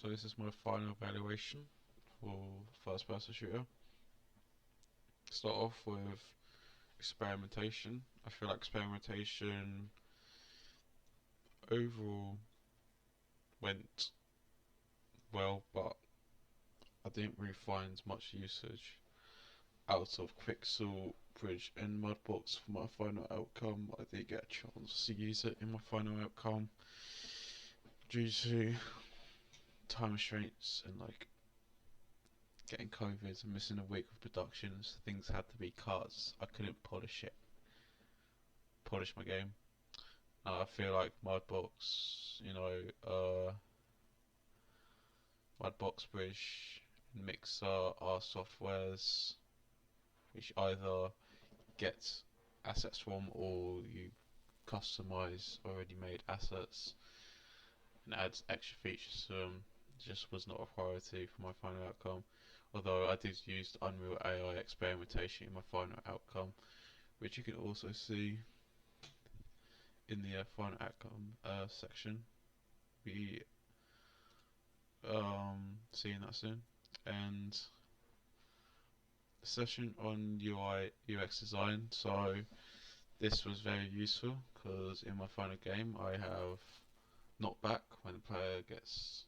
So this is my final evaluation for first person shooter. Start off with experimentation. I feel like experimentation overall went well, but I didn't really find much usage out of Quixel, Bridge and Mudbox for my final outcome. I did get a chance to use it in my final outcome due to time restraints and like getting COVID and missing a week of productions. Things had to be cut. I couldn't polish my game. I feel like Mudbox, Mudbox, Bridge, and Mixer are softwares which either get assets from or you customize already made assets and add extra features to them. Just was not a priority for my final outcome. Although I did use Unreal AI experimentation in my final outcome, which you can also see in the final outcome section. Be seeing that soon. And a session on UI UX design. So this was very useful because in my final game I have knockback when the player gets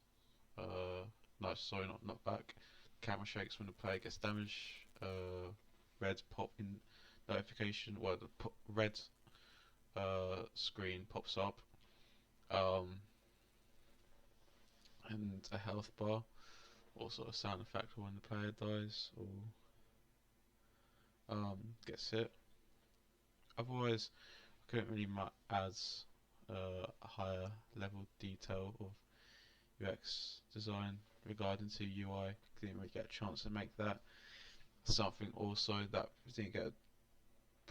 no, sorry, not knockback. Camera shakes when the player gets damaged. Red pop in notification. Well, the red screen pops up. And a health bar. Also a sound effect when the player dies or gets hit. Otherwise, I couldn't really add a higher level detail of UX design regarding to UI. Didn't really get a chance to make that. Something also that we didn't get a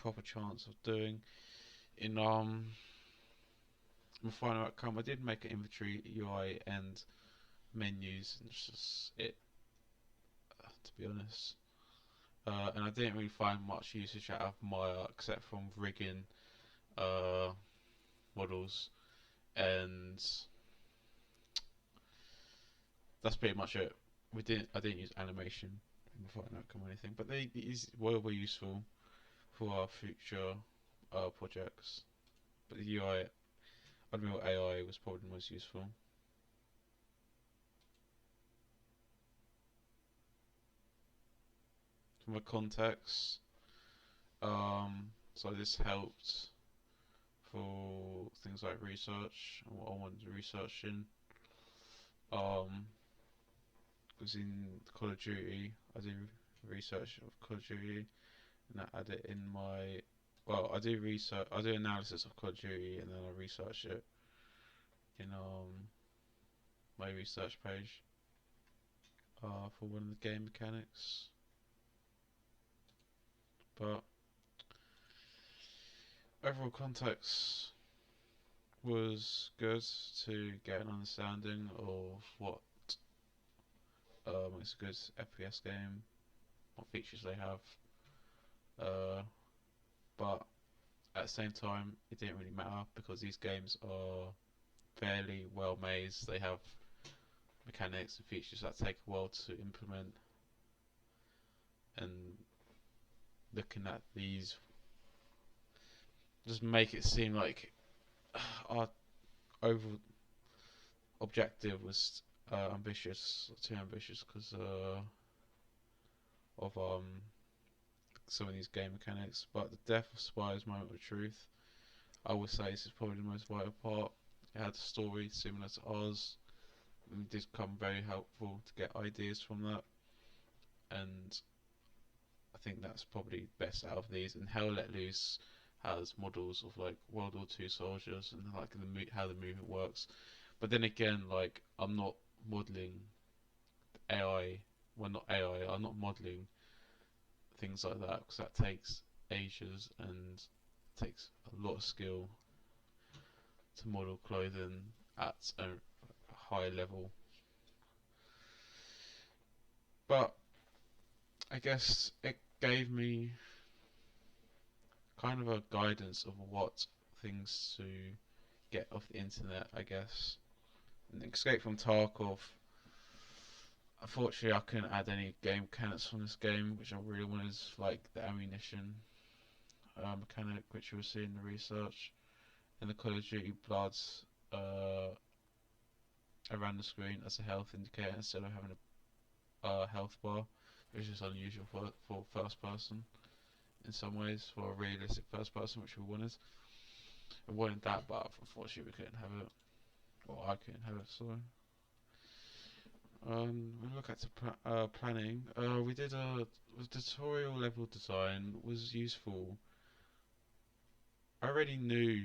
proper chance of doing in my final outcome. I did make an inventory UI and menus, and it's just it, to be honest. And I didn't really find much usage out of Maya except from rigging uh, models, and that's pretty much it. I didn't use animation in the final outcome or anything, but were useful for our future projects. But the UI, Unreal AI was probably the most useful. For my context, so this helped for things like research and what I wanted to research in. Was in Call of Duty. I do research of Call of Duty, and I add it in my. Well, I do research. I do analysis of Call of Duty, and then I research it in my research page for one of the game mechanics. But overall context was good to get an understanding of what makes a good FPS game, what features they have. But at the same time, it didn't really matter because these games are fairly well made. They have mechanics and features that take a while to implement, and looking at these just make it seem like our overall objective was too ambitious because of some of these game mechanics. But the death of Spire's moment of truth, I would say this is probably the most vital part. It had a story similar to ours, and it did come very helpful to get ideas from that. And I think that's probably best out of these. And Hell Let Loose has models of like World War II soldiers and like how the movement works. But then again, like I'm not modeling AI. Well, not AI. I'm not modeling things like that because that takes ages and takes a lot of skill to model clothing at a high level. But I guess it gave me kind of a guidance of what things to get off the internet, I guess. And Escape from Tarkov Unfortunately, I couldn't add any game mechanics from this game, which I really wanted, like the ammunition mechanic, which you will see in the research, and the Call of Duty Bloods uh, around the screen as a health indicator instead of having a health bar, which is unusual for first person in some ways, for a realistic first person, which we wanted. We wanted that, but unfortunately we couldn't have it. Or I couldn't have it, sorry. We look at the planning. We did a tutorial level design was useful. I already knew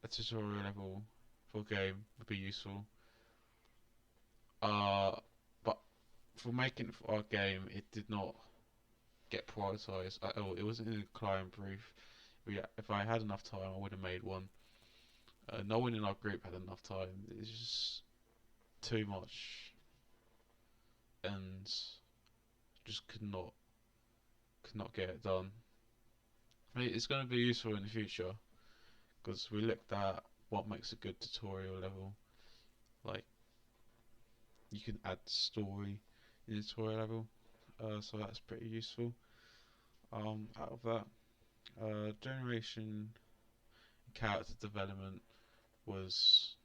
a tutorial level for a game would be useful. Uh, but for making it for our game, it did not get prioritized at all. It wasn't in the client brief. If I had enough time, I would have made one. No one in our group had enough time. It's just too much, and just could not get it done. I mean, it's going to be useful in the future because we looked at what makes a good tutorial level. Like you can add story in the tutorial level, so that's pretty useful. Out of that, generation character development was,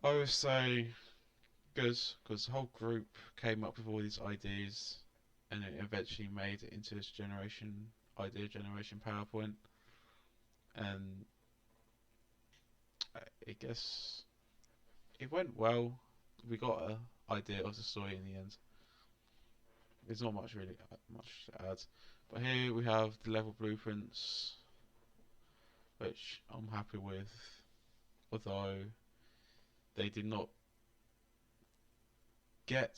I would say, good because the whole group came up with all these ideas, and it eventually made it into this idea generation PowerPoint, and I guess it went well. We got an idea of the story in the end. There's not much really much to add, but here we have the level blueprints, which I'm happy with, although they did not get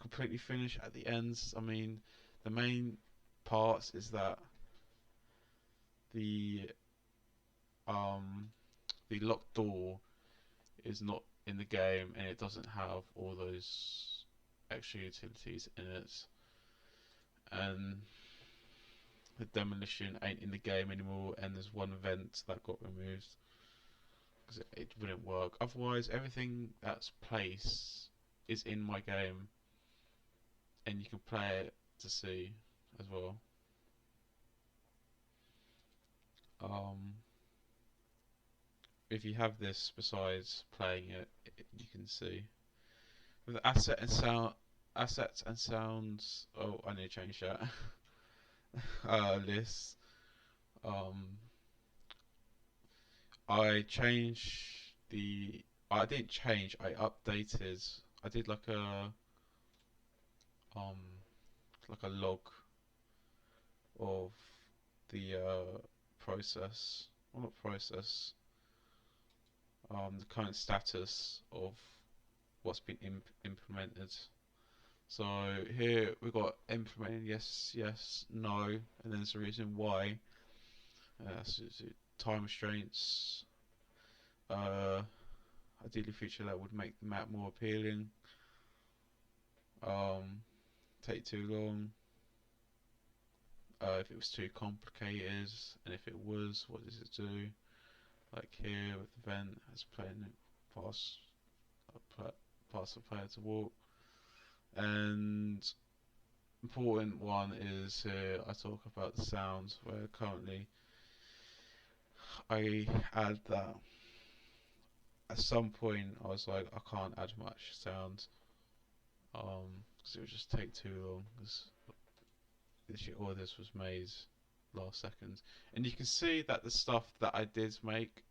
completely finished at the ends. I mean, the main parts is that the um the locked door is not in the game and it doesn't have all those extra utilities in it, and the demolition ain't in the game anymore, and there's one vent that got removed because it wouldn't work. Otherwise, everything that's placed is in my game, and you can play it to see as well. Um, if you have this besides playing it, you can see with assets and sounds. Oh, I need to change that. List. Um, I changed the. I didn't change. I updated. I did um like a log of the process. Well, not process. The current status of what's been implemented. So here we've got implemented yes, yes, no, and then there's a reason why. So time restraints. Uh, Ideally, feature that would make the map more appealing. Um, Take too long. If it was too complicated, and if it was, what does it do? Like here with the vent, as playing it past past the player to walk. And important one is here I talk about the sounds, where currently I add that at some point I was like I can't add much sound because it would just take too long because all this was made last second, and you can see that the stuff that I did make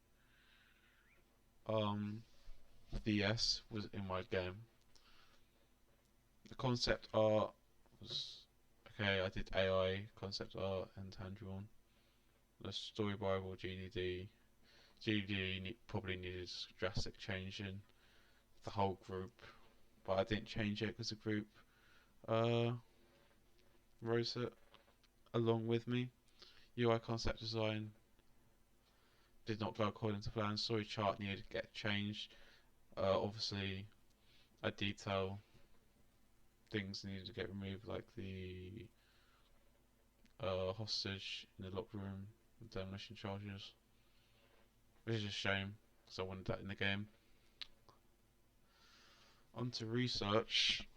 um DS was in my game. The concept art was okay. I did AI concept art and hand drawn. The story Bible GDD. Probably needed drastic change in the whole group, but I didn't change it because the group uh, wrote it along with me. UI concept design did not go according to plan. Story chart needed to get changed. Obviously, I detail things needed to get removed, like the hostage in the locker room, the demolition charges, which is a shame because I wanted that in the game. onto research,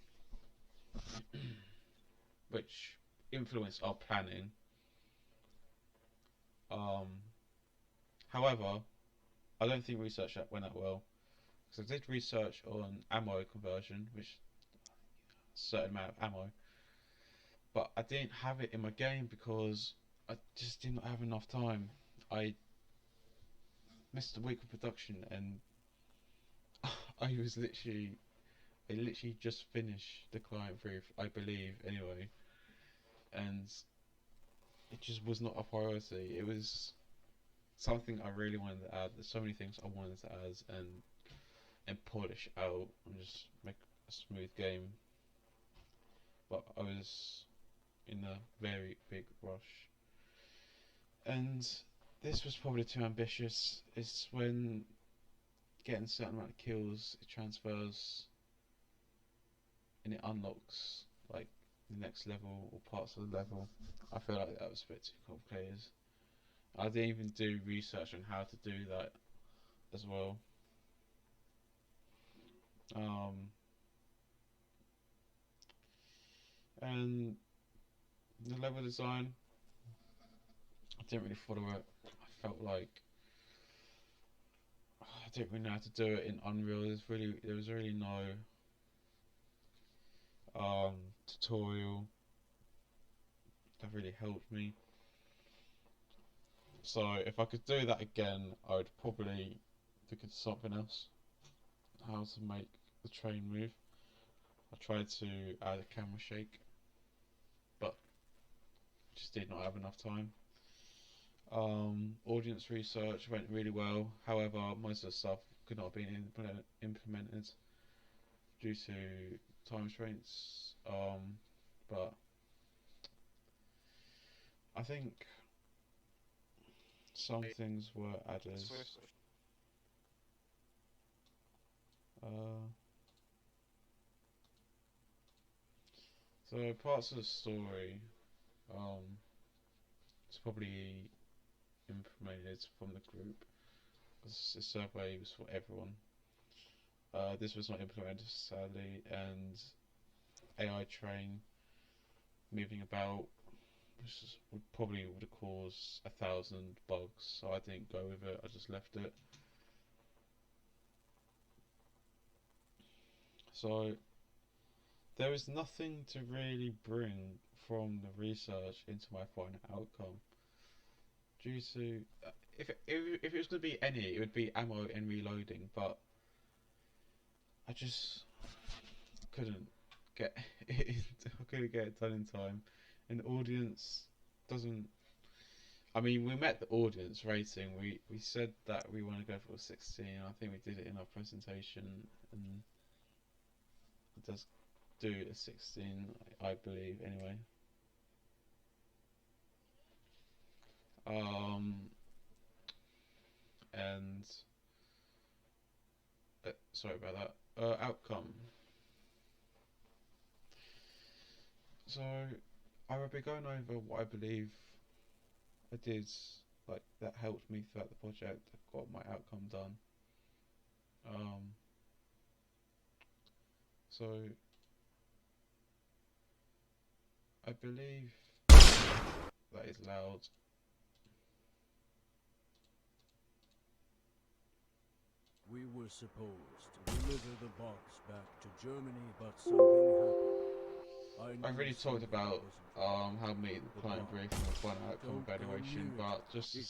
which influenced our planning. Um, However, I don't think research that went that well. Because I did research on ammo conversion, which certain amount of ammo, but I didn't have it in my game because I just did not have enough time. I missed a week of production, and I literally just finished the client brief, I believe, anyway, and it just was not a priority. It was something I really wanted to add. There's so many things I wanted to add and polish out and just make a smooth game, but I was in a very big rush, and this was probably too ambitious. It's when getting a certain amount of kills, it transfers and it unlocks like the next level or parts of the level. I feel like that was a bit too complicated. I didn't even do research on how to do that as well. Um, and the level design, I didn't really follow it. I felt like I didn't really know how to do it in Unreal. There was really no tutorial that really helped me. So if I could do that again, I would probably look at something else. How to make the train move. I tried to add a camera shake, but just did not have enough time. Audience research went really well. However, most of the stuff could not have been implemented due to time restraints. But I think some things were added. So parts of the story, it's probably implemented from the group because the survey was for everyone. This was not implemented sadly, and AI train moving about would have caused 1,000 bugs, so I didn't go with it. I just left it. So there is nothing to really bring from the research into my final outcome. Due to if it was going to be any, it would be ammo and reloading, but I just couldn't get it. I couldn't get it done in time, and the audience doesn't. I mean, we met the audience rating. We said that we want to go for a 16. I think we did it in our presentation, and it does do a 16, I believe, anyway. And sorry about that. Outcome. So I will be going over what I believe I did, like that helped me throughout the project. I got my outcome done. So I believe that is loud. We were supposed to deliver the box back to Germany, but something happened. I've already talked about how to meet the client brief and the final outcome evaluation, but just to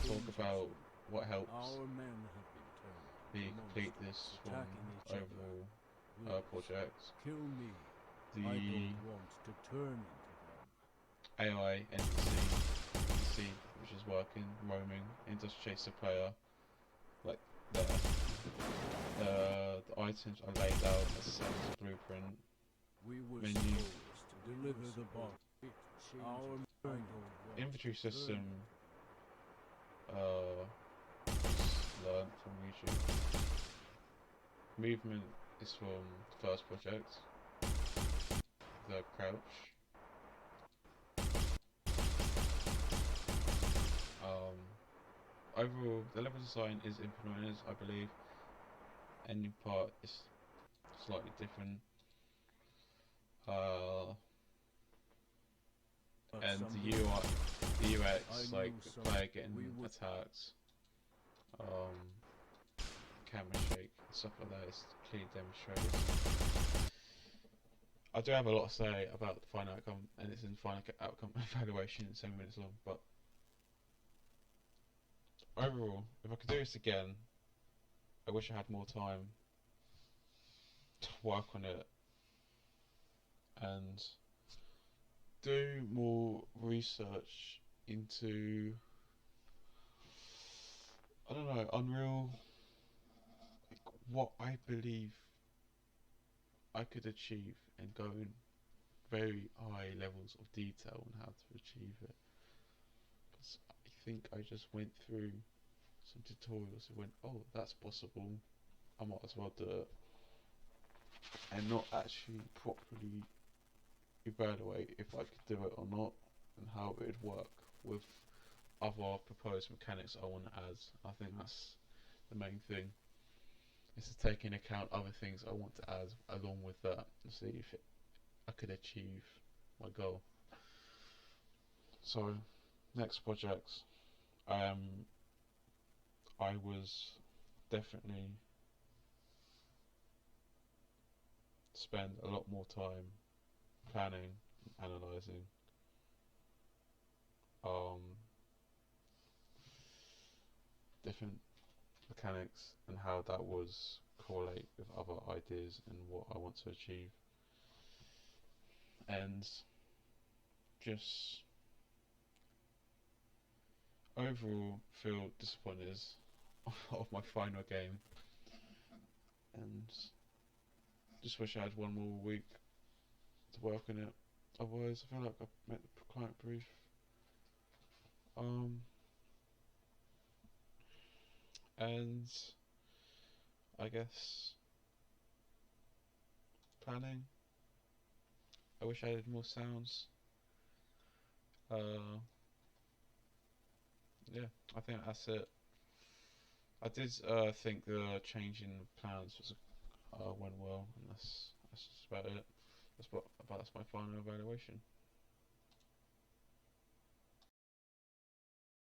talk about what helps me complete this overall project. The AI NPC which is working, roaming, and just chase the player like there. The items are laid out as the same as the blueprint. Menu. Inventory system learned from YouTube. Movement is from the first project. The crouch. Overall, the level design is implemented, I believe. Any part is slightly different. Uh, But and the something UI, the I UX, like knew the some player we getting would attacked, um, camera shake, and stuff like that is clearly demonstrated. I do have a lot to say about the final outcome, and it's in final outcome evaluation, 7 minutes long. But overall, if I could do this again, I wish I had more time to work on it and do more research into, I don't know, Unreal, like what I believe I could achieve, and go in very high levels of detail on how to achieve it. Because I think I just went through some tutorials and went, oh, that's possible, I might as well do it, and not actually properly evaluate if I could do it or not, and how it would work with other proposed mechanics I want to add. I think that's the main thing, is to take into account other things I want to add along with that, and see if I could achieve my goal. So, next projects, I was definitely spend a lot more time planning, analysing, um, different mechanics and how that was correlate with other ideas and what I want to achieve, and just overall feel disappointed of my final game, and just wish I had one more week to work on it. Otherwise, I feel like I've met the client brief. Um, and I guess planning. I wish I had more sounds. Uh, yeah, I think that's it. I did think the change in plans was went well, and that's just about it. That's my final evaluation.